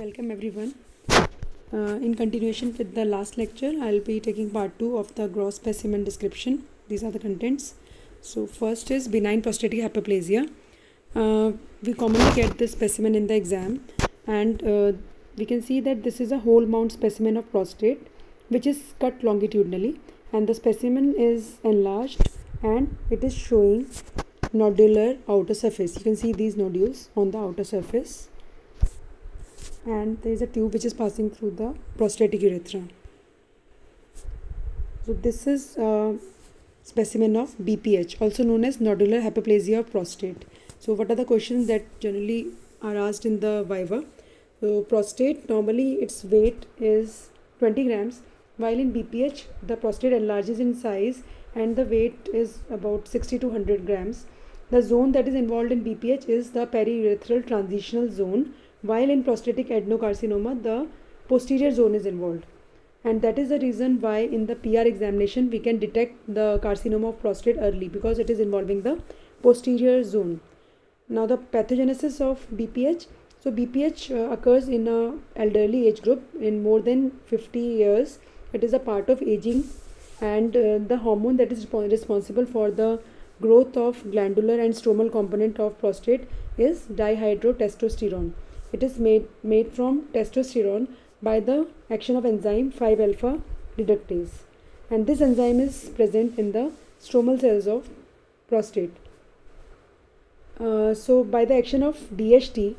Welcome everyone. In continuation with the last lecture, I'll be taking part 2 of the gross specimen description. These are the contents. So first is benign prostatic hyperplasia. We commonly get this specimen in the exam, and we can see that this is a whole mount specimen of prostate which is cut longitudinally, and the specimen is enlarged and it is showing nodular outer surface. You can see these nodules on the outer surface, and there is a tube which is passing through the prostatic urethra. So this is a specimen of BPH, also known as nodular hyperplasia of prostate. So what are the questions that generally are asked in the viva? So prostate, normally its weight is 20 grams, while in BPH the prostate enlarges in size and the weight is about 60 to 100 grams. The zone that is involved in BPH is the periurethral transitional zone, while in prostatic adenocarcinoma the posterior zone is involved, and that is the reason why in the PR examination we can detect the carcinoma of prostate early, because it is involving the posterior zone. Now the pathogenesis of BPH. So BPH occurs in a elderly age group in more than 50 years. It is a part of aging, and the hormone that is responsible for the growth of glandular and stromal component of prostate is dihydrotestosterone. It is made from testosterone by the action of enzyme 5-alpha reductase, and this enzyme is present in the stromal cells of prostate. So by the action of DHT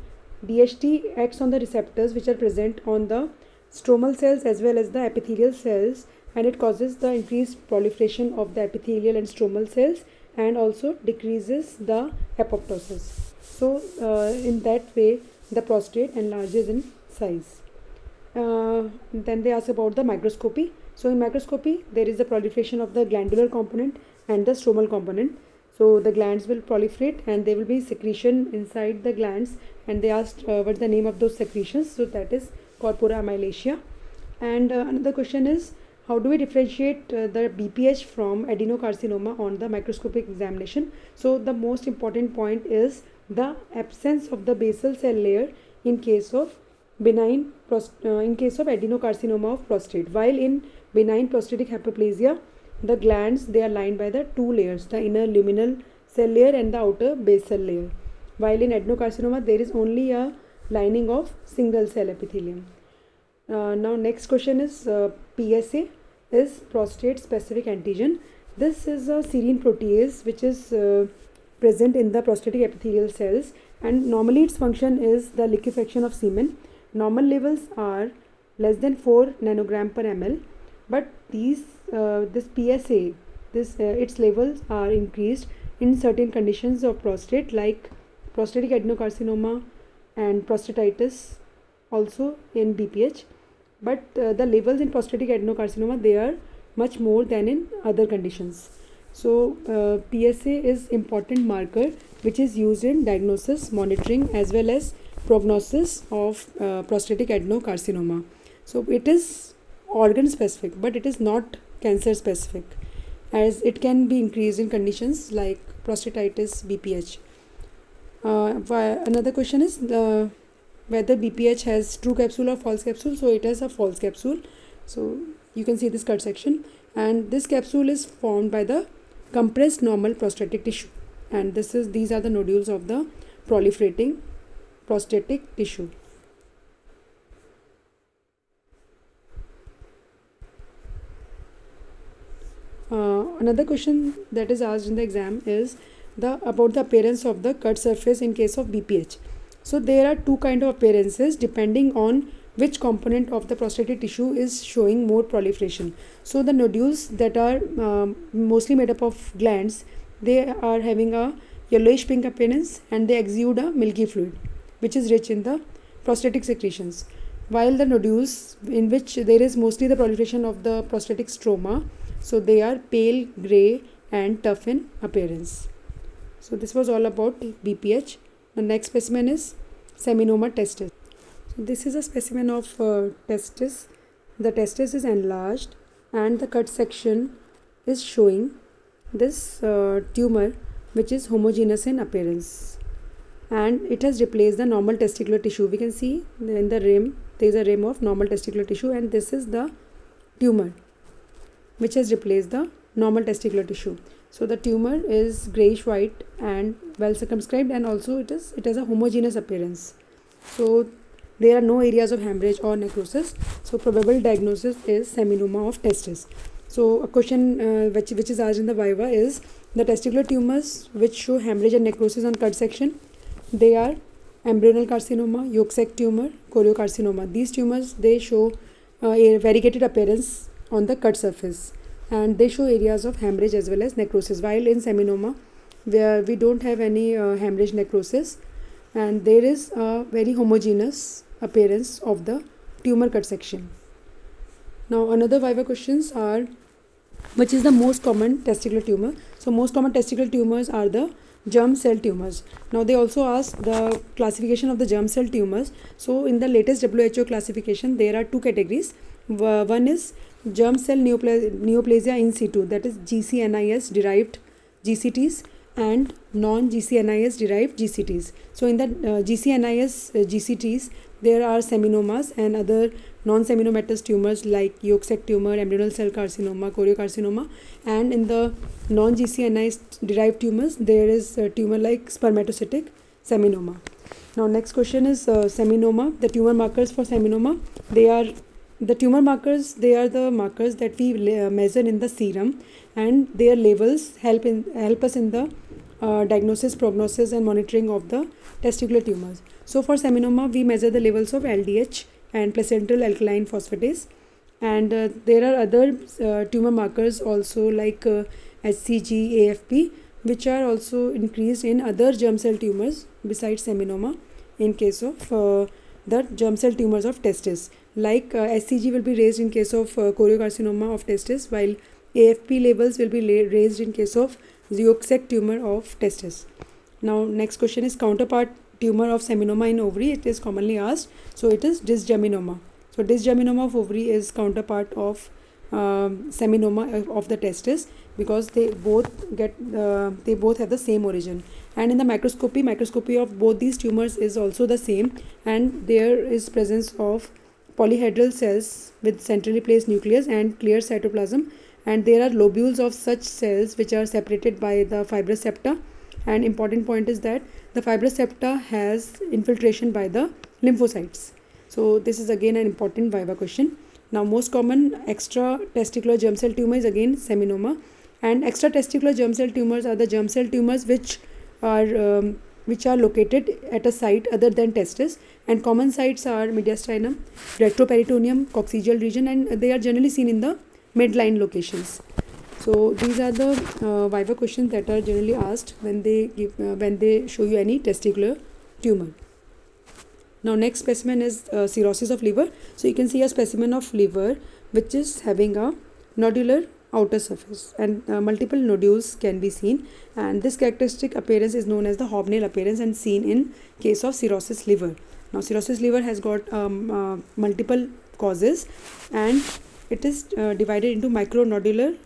acts on the receptors which are present on the stromal cells as well as the epithelial cells, and it causes the increased proliferation of the epithelial and stromal cells and also decreases the apoptosis. So in that way the prostate enlarges in size. Then they ask about the microscopy. So in microscopy there is the proliferation of the glandular component and the stromal component. So the glands will proliferate and there will be secretion inside the glands, and they asked what's the name of those secretions. So that is corpora amylaceae. And another question is, how do we differentiate the BPH from adenocarcinoma on the microscopic examination? So the most important point is the absence of the basal cell layer in case of adenocarcinoma of prostate, while in benign prostatic hyperplasia the glands, they are lined by the two layers, the inner luminal cell layer and the outer basal layer, while in adenocarcinoma there is only a lining of single cell epithelium. Now next question is PSA is prostate specific antigen. This is a serine protease which is present in the prostatic epithelial cells, and normally its function is the liquefaction of semen. Normal levels are less than 4 nanogram per ml, but this PSA, its levels are increased in certain conditions of prostate like prostatic adenocarcinoma and prostatitis, also in BPH, but the levels in prostatic adenocarcinoma, they are much more than in other conditions. So PSA is important marker which is used in diagnosis, monitoring as well as prognosis of prostatic adenocarcinoma. So it is organ specific, but it is not cancer specific, as it can be increased in conditions like prostatitis, BPH. Another question is whether BPH has true capsule or false capsule. So it has a false capsule. So you can see this cut section, and this capsule is formed by the compressed normal prostatic tissue, and these are the nodules of the proliferating prostatic tissue. Another question that is asked in the exam is about the appearance of the cut surface in case of BPH. So there are two kind of appearances depending on which component of the prostatic tissue is showing more proliferation. So the nodules that are mostly made up of glands, they are having a yellowish pink appearance and they exude a milky fluid which is rich in the prostatic secretions, while the nodules in which there is mostly the proliferation of the prostatic stroma, so they are pale grey and tough in appearance. So this was all about BPH. The next specimen is seminoma testis. So this is a specimen of testis. The testis is enlarged and the cut section is showing this tumor which is homogeneous in appearance. and it has replaced the normal testicular tissue. We can see in the rim there is a rim of normal testicular tissue, and this is the tumor which has replaced the normal testicular tissue. So the tumor is grayish white and well circumscribed, and also it has a homogeneous appearance. So there are no areas of hemorrhage or necrosis. So probable diagnosis is seminoma of testis. So a question which is asked in the viva is the testicular tumors which show hemorrhage and necrosis on cut section. They are embryonal carcinoma, yolk sac tumor, choriocarcinoma. These tumors, they show a variegated appearance on the cut surface, and they show areas of hemorrhage as well as necrosis, while in seminoma where we don't have any hemorrhage necrosis, and there is a very homogeneous appearance of the tumor cut section. Now another viva questions are, which is the most common testicular tumor? So most common testicular tumors are the germ cell tumors. Now they also ask the classification of the germ cell tumors. So in the latest WHO classification there are two categories. One is germ cell neoplasia in situ, that is GCNIS derived GCTs, and non-GCNIS derived GCTs. So in the GCNIS GCTs there are seminomas and other non-seminomatous tumors like yolk sac tumor, embryonal cell carcinoma, choriocarcinoma, and in the non-GCNIS derived tumors there is a tumor like spermatocytic seminoma. Now next question is seminoma. The tumor markers for seminoma, they are the markers that we measure in the serum, and their levels help us in the diagnosis, prognosis and monitoring of the testicular tumors. So for seminoma we measure the levels of LDH and placental alkaline phosphatase, and there are other tumor markers also like HCG, AFP, which are also increased in other germ cell tumors besides seminoma in case of the germ cell tumors of testis. Like HCG will be raised in case of choriocarcinoma of testis, while AFP levels will be raised in case of yolk sac tumor of testis. Now next question is counterpart tumor of seminoma in ovary. It is commonly asked. So it is dysgeminoma. So dysgeminoma of ovary is counterpart of seminoma of the testis, because they both have the same origin. And in the microscopy of both these tumors is also the same, and there is presence of polyhedral cells with centrally placed nucleus and clear cytoplasm, and there are lobules of such cells which are separated by the fibrous septa. And important point is that the fibrous septa has infiltration by the lymphocytes. So this is again an important viva question. Now most common extra testicular germ cell tumor is again seminoma, and extra testicular germ cell tumors are the germ cell tumors which are located at a site other than testis, and common sites are mediastinum, retroperitoneum, coccygeal region, and they are generally seen in the midline locations. So these are the viva questions that are generally asked when they show you any testicular tumor. Now next specimen is cirrhosis of liver. So you can see a specimen of liver which is having a nodular outer surface, and multiple nodules can be seen, and this characteristic appearance is known as the hobnail appearance and seen in case of cirrhosis liver. Now cirrhosis liver has got multiple causes, and it is divided into micronodular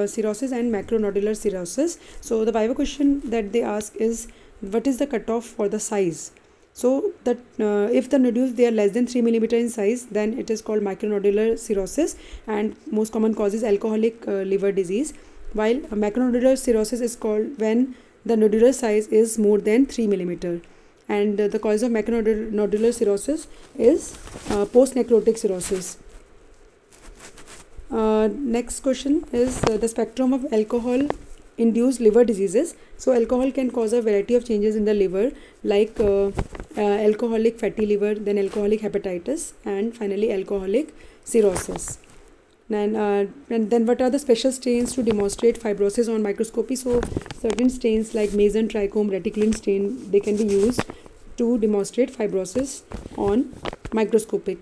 cirrhosis and macronodular cirrhosis. So the viva question that they ask is, what is the cutoff for the size? So that if the nodules they are less than 3 mm in size, then it is called micronodular cirrhosis, and most common cause is alcoholic liver disease, while macronodular cirrhosis is called when the nodular size is more than 3 mm, and the cause of macronodular cirrhosis is post-necrotic cirrhosis. Next question is the spectrum of alcohol induced liver diseases. So alcohol can cause a variety of changes in the liver, like alcoholic fatty liver, then alcoholic hepatitis, and finally alcoholic cirrhosis. And then what are the special stains to demonstrate fibrosis on microscopy? So certain stains like Mason, trichome, reticulin stain, they can be used to demonstrate fibrosis on microscopic.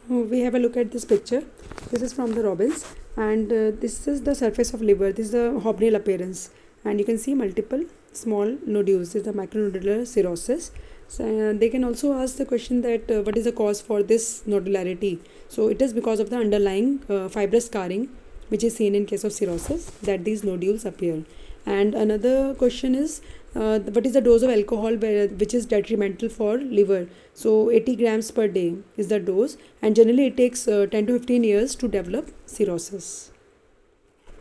We have a look at this picture. This is from the Robbins, and this is the surface of liver. This is the hobnail appearance, and you can see multiple small nodules. This is the micronodular cirrhosis. So they can also ask the question that what is the cause for this nodularity? So it is because of the underlying fibrous scarring which is seen in case of cirrhosis that these nodules appear. And another question is what is the dose of alcohol which is detrimental for liver? So 80 grams per day is the dose, and generally it takes 10 to 15 years to develop cirrhosis.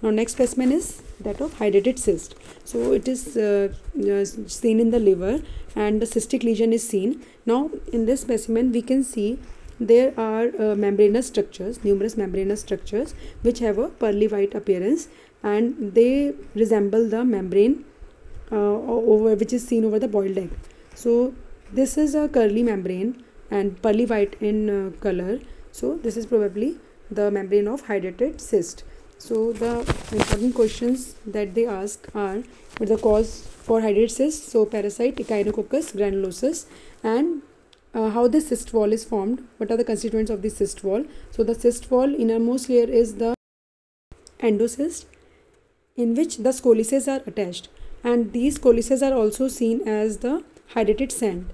Now next specimen is that of hydatid cyst. So it is seen in the liver, and the cystic lesion is seen. Now in this specimen we can see there are membranous structures, numerous membranous structures which have a pearly white appearance, and they resemble the membrane which is seen over the boiled egg. So this is a curly membrane and pearly white in color. So this is probably the membrane of hydatid cyst. So the important questions that they ask are what the cause for hydatid cyst, so parasite Echinococcus granulosus, and how the cyst wall is formed, what are the constituents of the cyst wall. So the cyst wall innermost layer is the endocyst, in which the scoliosis are attached, and these scoliosis are also seen as the hydatid sand,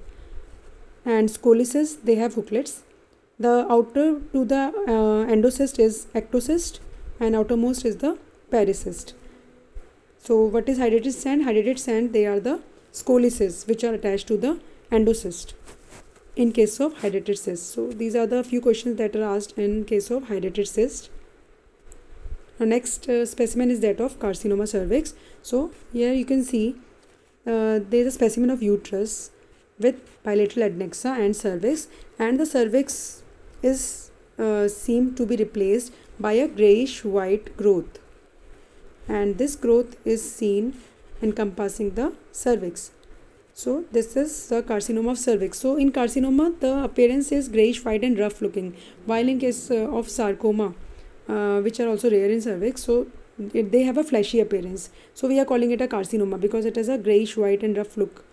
and scoliosis they have hooklets. The outer to the endocyst is ectocyst, and outermost is the pericyst. So what is hydatid sand? Hydatid sand, they are the scoliosis which are attached to the endocyst in case of hydatid cyst. So these are the few questions that are asked in case of hydatid cyst. Now next specimen is that of carcinoma cervix. So here you can see there is a specimen of uterus with bilateral adnexa and cervix, and the cervix is seem to be replaced by a grayish white growth, and this growth is seen encompassing the cervix. So this is the carcinoma of cervix. So in carcinoma the appearance is grayish white and rough looking, while in case of sarcoma which are also rare in cervix, so they have a fleshy appearance. So we are calling it a carcinoma because it has a grayish white and rough look.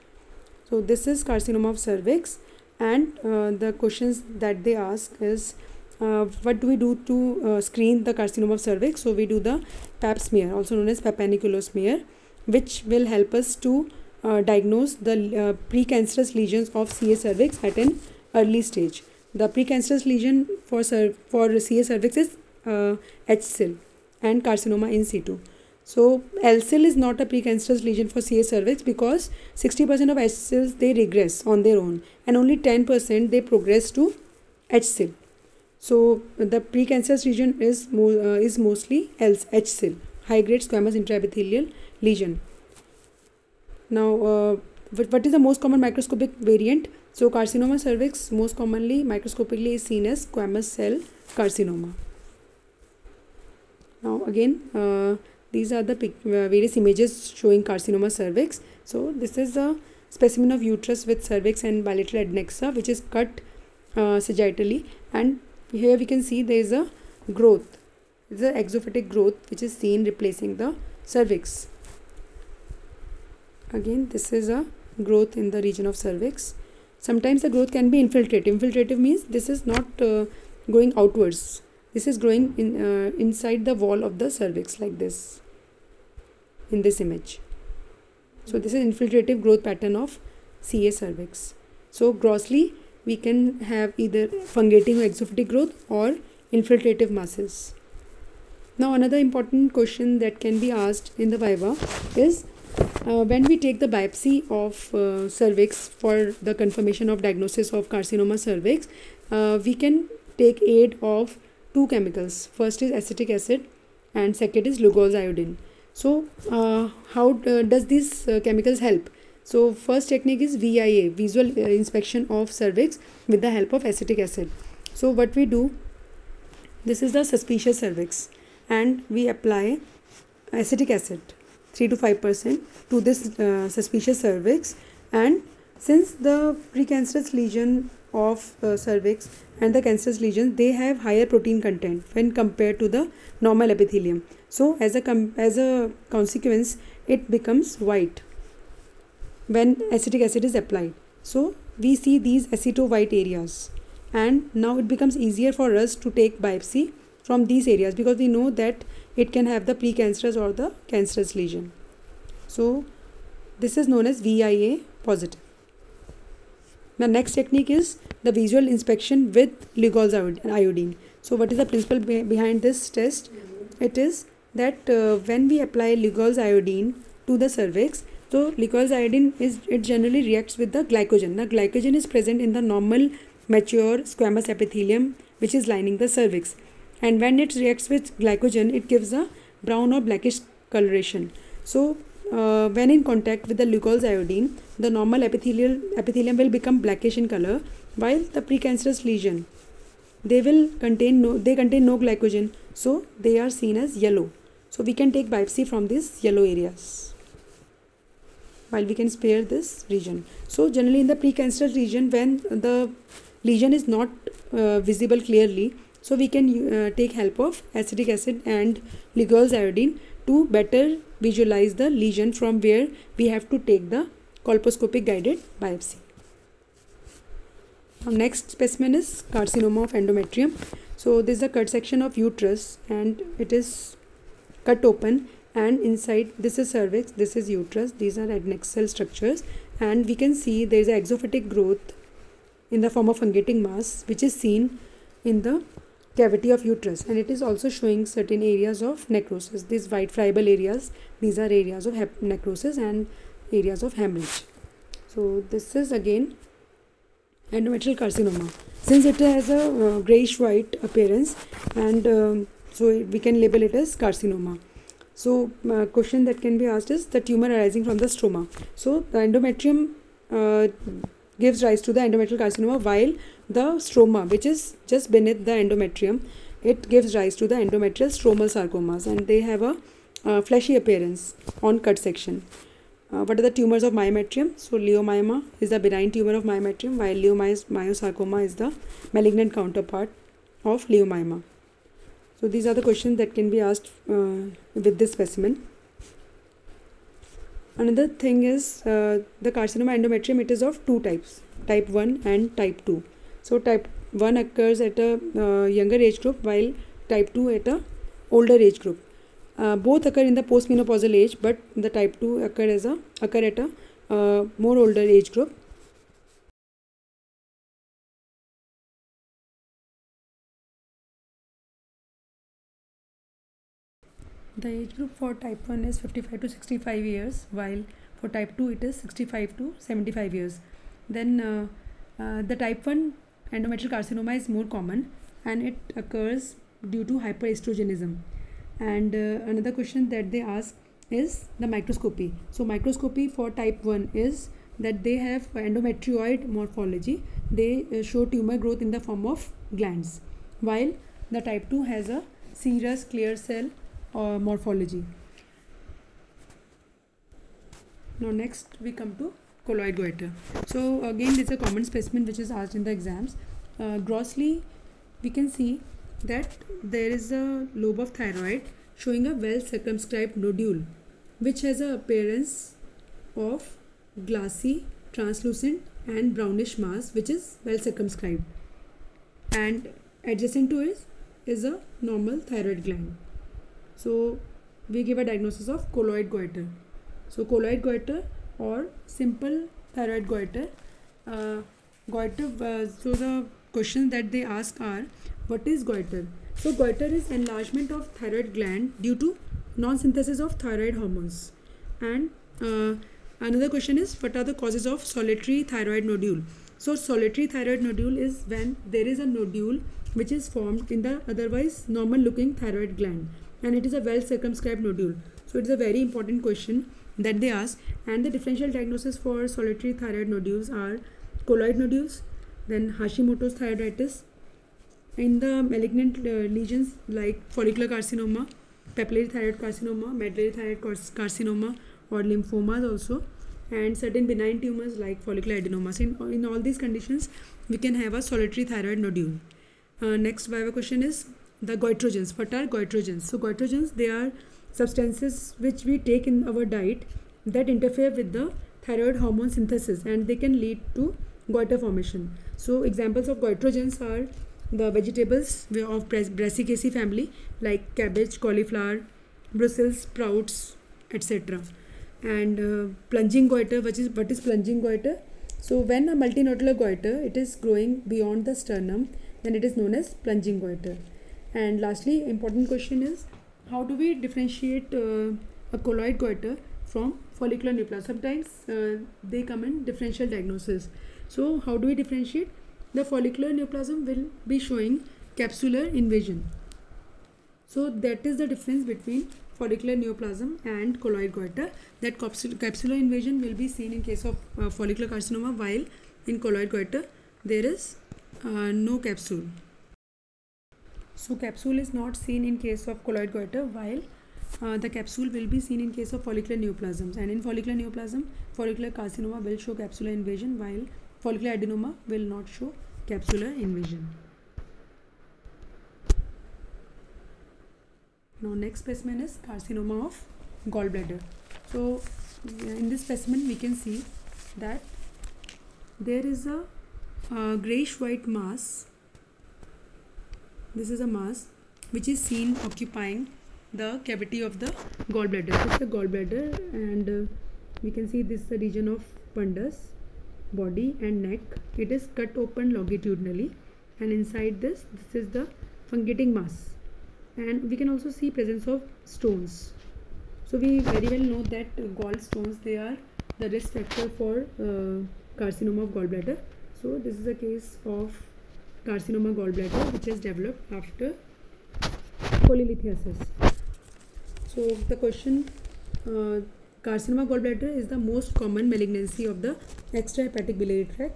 So this is carcinoma of cervix, and the questions that they ask is what do we do to screen the carcinoma of cervix? So we do the pap smear, also known as papanicular smear, which will help us to diagnose the precancerous lesions of CA cervix at an early stage. The precancerous lesion for CA cervix is HSIL and carcinoma in situ. So LSIL is not a precancerous lesion for CA cervix because 60% of HSILs they regress on their own, and only 10% they progress to HSIL. So the precancerous lesion is mostly HSIL, high grade squamous intraepithelial lesion. Now what is the most common microscopic variant? So carcinoma cervix most commonly microscopically is seen as squamous cell carcinoma. Now again these are the various images showing carcinoma cervix. So this is a specimen of uterus with cervix and bilateral adnexa which is cut sagittally, and here we can see there is a growth. It is an exophytic growth which is seen replacing the cervix. Again this is a growth in the region of cervix. Sometimes the growth can be infiltrative. Infiltrative means this is not going outwards. This is growing inside the wall of the cervix like this in this image. So this is infiltrative growth pattern of CA cervix. So grossly we can have either fungating or exophytic growth or infiltrative masses. Now another important question that can be asked in the viva is when we take the biopsy of cervix for the confirmation of diagnosis of carcinoma cervix, we can take aid of two chemicals. First is acetic acid and second is Lugol's iodine. So how does these chemicals help? So first technique is VIA, visual inspection of cervix with the help of acetic acid. So what we do, this is the suspicious cervix, and we apply acetic acid 3 to 5% to this suspicious cervix, and since the precancerous lesion of cervix and the cancerous lesions, they have higher protein content when compared to the normal epithelium. So as a consequence it becomes white when acetic acid is applied. So we see these aceto white areas, and now it becomes easier for us to take biopsy from these areas because we know that it can have the precancerous or the cancerous lesion. So this is known as VIA positive. The next technique is the visual inspection with Lugol's iodine. So what is the principle behind this test? It is that when we apply Lugol's iodine to the cervix, So leucols iodine it generally reacts with the glycogen. The glycogen is present in the normal mature squamous epithelium which is lining the cervix, and when it reacts with glycogen it gives a brown or blackish coloration. So when in contact with the leucols iodine, the normal epithelium will become blackish in color, while the precancerous lesion they contain no glycogen, so they are seen as yellow. So we can take biopsy from these yellow areas, while we can spare this region. So generally in the precancerous region, when the lesion is not visible clearly, so we can take help of acetic acid and leucols iodine to better visualize the lesion, from where we have to take the colposcopic guided biopsy. Now next specimen is carcinoma of endometrium. So this is a cut section of uterus, and it is cut open, and inside this is cervix, this is uterus, these are adnexal structures, and we can see there is a exophytic growth in the form of fungating mass which is seen in the cavity of uterus, and it is also showing certain areas of necrosis. These white friable areas, these are areas of necrosis and areas of hemorrhage. So this is again endometrial carcinoma, since it has a grayish white appearance, and so we can label it as carcinoma. So question that can be asked is the tumor arising from the stroma. So the endometrium gives rise to the endometrial carcinoma, while the stroma, which is just beneath the endometrium, it gives rise to the endometrial stromal sarcomas, and they have a fleshy appearance on cut section. What are the tumors of myometrium? So leiomyoma is the benign tumor of myometrium, while leiomyosarcoma is the malignant counterpart of leiomyoma. So these are the questions that can be asked with this specimen. Another thing is the carcinoma endometrium, it is of two types, type 1 and type 2. So type 1 occurs at a younger age group, while type 2 at a older age group. Both occur in the postmenopausal age, but the type 2 occur at a more older age group. The age group for type 1 is 55 to 65 years, while for type 2 it is 65 to 75 years. Then the type 1 endometrial carcinoma is more common, and it occurs due to hyperestrogenism. And another question that they ask is the microscopy. So microscopy for type 1 is that they have endometrioid morphology. They show tumor growth in the form of glands, while the type 2 has a serous clear cell morphology. Now next we come to colloid goiter. So again this is a common specimen which is asked in the exams. Grossly we can see that there is a lobe of thyroid showing a well circumscribed nodule which has an appearance of glassy, translucent and brownish mass which is well circumscribed, and adjacent to it is a normal thyroid gland. So we give a diagnosis of colloid goiter. So colloid goiter or simple thyroid goiter. So the questions that they ask are, what is goiter? So goiter is enlargement of thyroid gland due to non-synthesis of thyroid hormones. And another question is, what are the causes of solitary thyroid nodule? So solitary thyroid nodule is when there is a nodule which is formed in the otherwise normal looking thyroid gland, and it is a well circumscribed nodule. So it is a very important question that they ask. And the differential diagnosis for solitary thyroid nodules are colloid nodules, then Hashimoto's thyroiditis. In the malignant lesions like follicular carcinoma, papillary thyroid carcinoma, medullary thyroid carcinoma, or lymphomas also, and certain benign tumors like follicular adenomas. In all these conditions we can have a solitary thyroid nodule. Next viva question is the goitrogens. What are goitrogens? So goitrogens, they are substances which we take in our diet that interfere with the thyroid hormone synthesis, and they can lead to goiter formation. So examples of goitrogens are the vegetables of Brassicaceae family like cabbage, cauliflower, Brussels sprouts, etc. And plunging goiter, what is plunging goiter? So when a multinodular goiter, it is growing beyond the sternum, then it is known as plunging goiter. And lastly, important question is, how do we differentiate a colloid goiter from follicular neoplasm. Sometimes they come in differential diagnosis. So how do we differentiate? The follicular neoplasm will be showing capsular invasion. So that is the difference between follicular neoplasm and colloid goiter. That capsular invasion will be seen in case of follicular carcinoma, while in colloid goiter there is no capsule. So capsule is not seen in case of colloid goiter, while the capsule will be seen in case of follicular neoplasms. And in follicular neoplasm, follicular carcinoma will show capsular invasion, while follicular adenoma will not show capsular invasion. Now next specimen is carcinoma of gallbladder. So in this specimen we can see that there is a grayish white mass. This is a mass which is seen occupying the cavity of the gallbladder. This is the gallbladder, and we can see this is the region of fundus, body and neck. It is cut open longitudinally, and inside this is the fungating mass, and we can also see presence of stones. So we very well know that gallstones, they are the risk factor for carcinoma of gallbladder. So this is a case of carcinoma gallbladder which is developed after polylithiasis. So the question, carcinoma gallbladder is the most common malignancy of the extrahepatic biliary tract.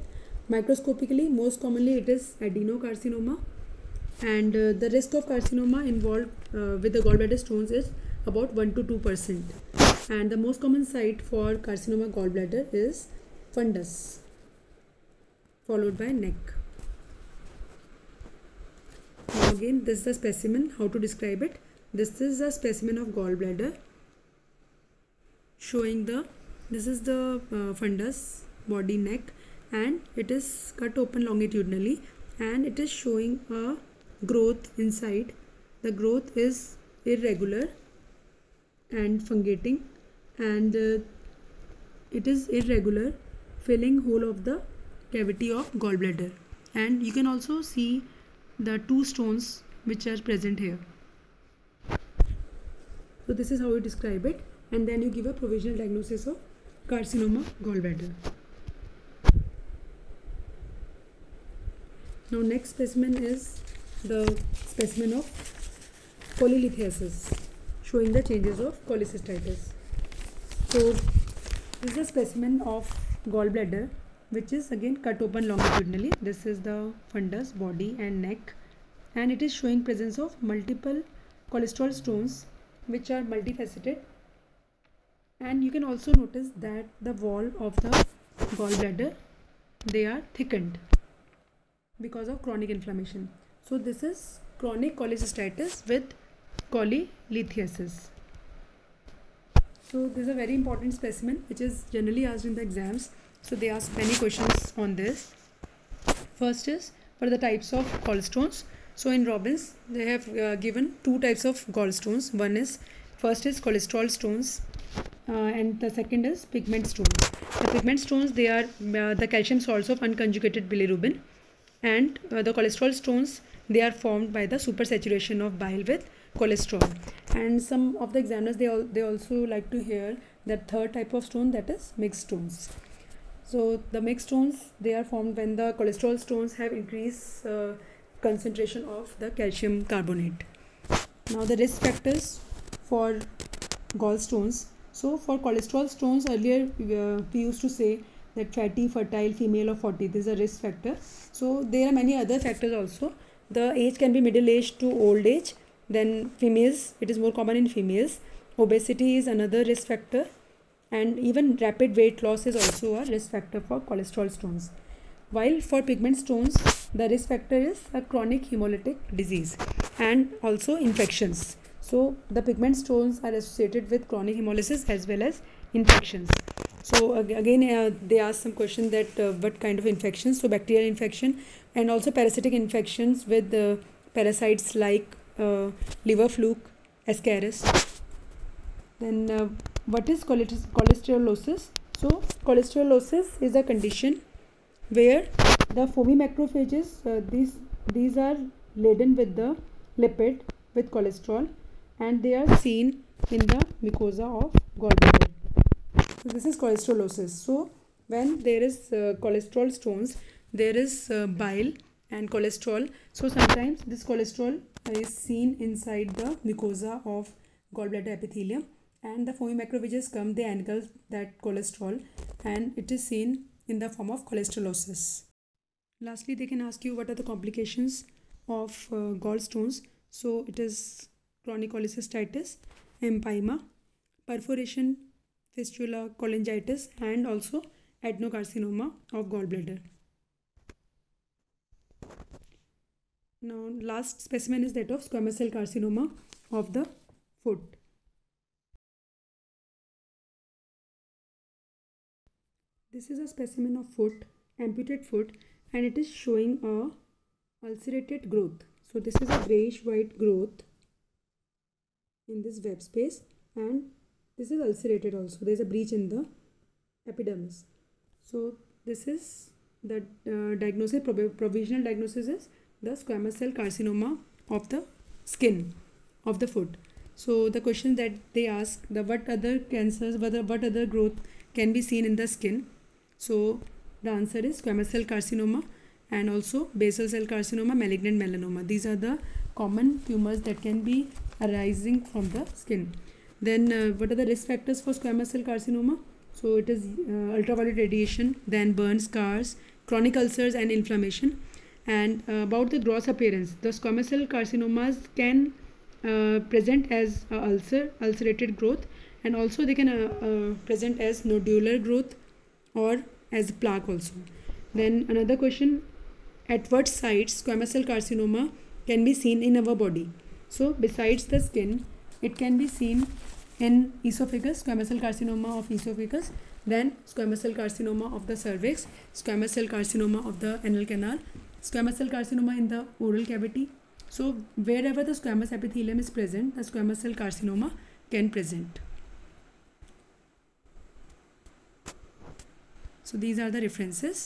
Microscopically, most commonly it is adenocarcinoma, and the risk of carcinoma involved with the gallbladder stones is about 1 to 2%. And the most common site for carcinoma gallbladder is fundus, followed by neck. Now again, this is the specimen. How to describe it? This is a specimen of gallbladder showing this is the fundus, body, neck, and it is cut open longitudinally, and it is showing a growth inside. The growth is irregular and fungating, and it is irregular, filling whole of the cavity of gallbladder. And you can also see the two stones which are present here. So this is how you describe it, and then you give a provisional diagnosis of carcinoma gallbladder. Now next specimen is the specimen of polylithiasis, showing the changes of cholecystitis. So this is a specimen of gallbladder which is again cut open longitudinally. This is the fundus, body and neck, and it is showing presence of multiple cholesterol stones which are multifaceted. And you can also notice that the wall of the gallbladder, they are thickened because of chronic inflammation. So this is chronic cholecystitis with polylithiasis. So this is a very important specimen which is generally asked in the exams. So they ask many questions on this. First is, what are the types of gallstones? So in Robbins, they have given two types of gallstones. First is cholesterol stones, and the second is pigment stones. The pigment stones, they are the calcium salts of unconjugated bilirubin, and the cholesterol stones, they are formed by the supersaturation of bile with cholesterol. And some of the examiners, they also like to hear that third type of stone, that is mixed stones. So the mixed stones, they are formed when the cholesterol stones have increased concentration of the calcium carbonate. Now the risk factors for gallstones. So for cholesterol stones, earlier we used to say that fatty, fertile, female of 40, this is a risk factor. So there are many other factors also. The age can be middle age to old age. Then females, it is more common in females. Obesity is another risk factor, and even rapid weight loss is also a risk factor for cholesterol stones. While for pigment stones, the risk factor is a chronic hemolytic disease and also infections. So the pigment stones are associated with chronic hemolysis as well as infections. So again, they ask some question that what kind of infections. So bacterial infection and also parasitic infections with parasites like liver fluke, ascaris. Then what is cholesterolosis? So cholesterolosis is a condition where the foamy macrophages, these are laden with the lipid with cholesterol, and they are seen in the mucosa of gallbladder. So this is cholesterolosis. So when there is cholesterol stones, there is bile and cholesterol. So sometimes this cholesterol is seen inside the mucosa of gallbladder epithelium, and the foamy macrophages come, they engulf that cholesterol, and it is seen in the form of cholesterolosis. Lastly, they can ask you what are the complications of gallstones. So it is chronic cholecystitis, empyema, perforation, fistula, cholangitis, and also adenocarcinoma of gallbladder. Now, last specimen is that of squamous cell carcinoma of the foot. This is a specimen of foot, amputated foot, and it is showing a ulcerated growth. So this is a grayish white growth in this web space, and this is ulcerated also. There is a breach in the epidermis. So this is the diagnosis, provisional diagnosis is the squamous cell carcinoma of the skin of the foot. So the question that they ask, the what other cancers, what other growth can be seen in the skin. So the answer is squamous cell carcinoma and also basal cell carcinoma, malignant melanoma. These are the common tumors that can be arising from the skin. Then what are the risk factors for squamous cell carcinoma? So it is ultraviolet radiation, then burn, scars, chronic ulcers and inflammation. And about the gross appearance, the squamous cell carcinomas can present as ulcerated growth, and also they can present as nodular growth or as plaque also. Then another question, at what sites squamous cell carcinoma can be seen in our body? So besides the skin, it can be seen in esophagus, squamous cell carcinoma of esophagus, then squamous cell carcinoma of the cervix, squamous cell carcinoma of the anal canal, squamous cell carcinoma in the oral cavity. So wherever the squamous epithelium is present, the squamous cell carcinoma can present. So these are the references.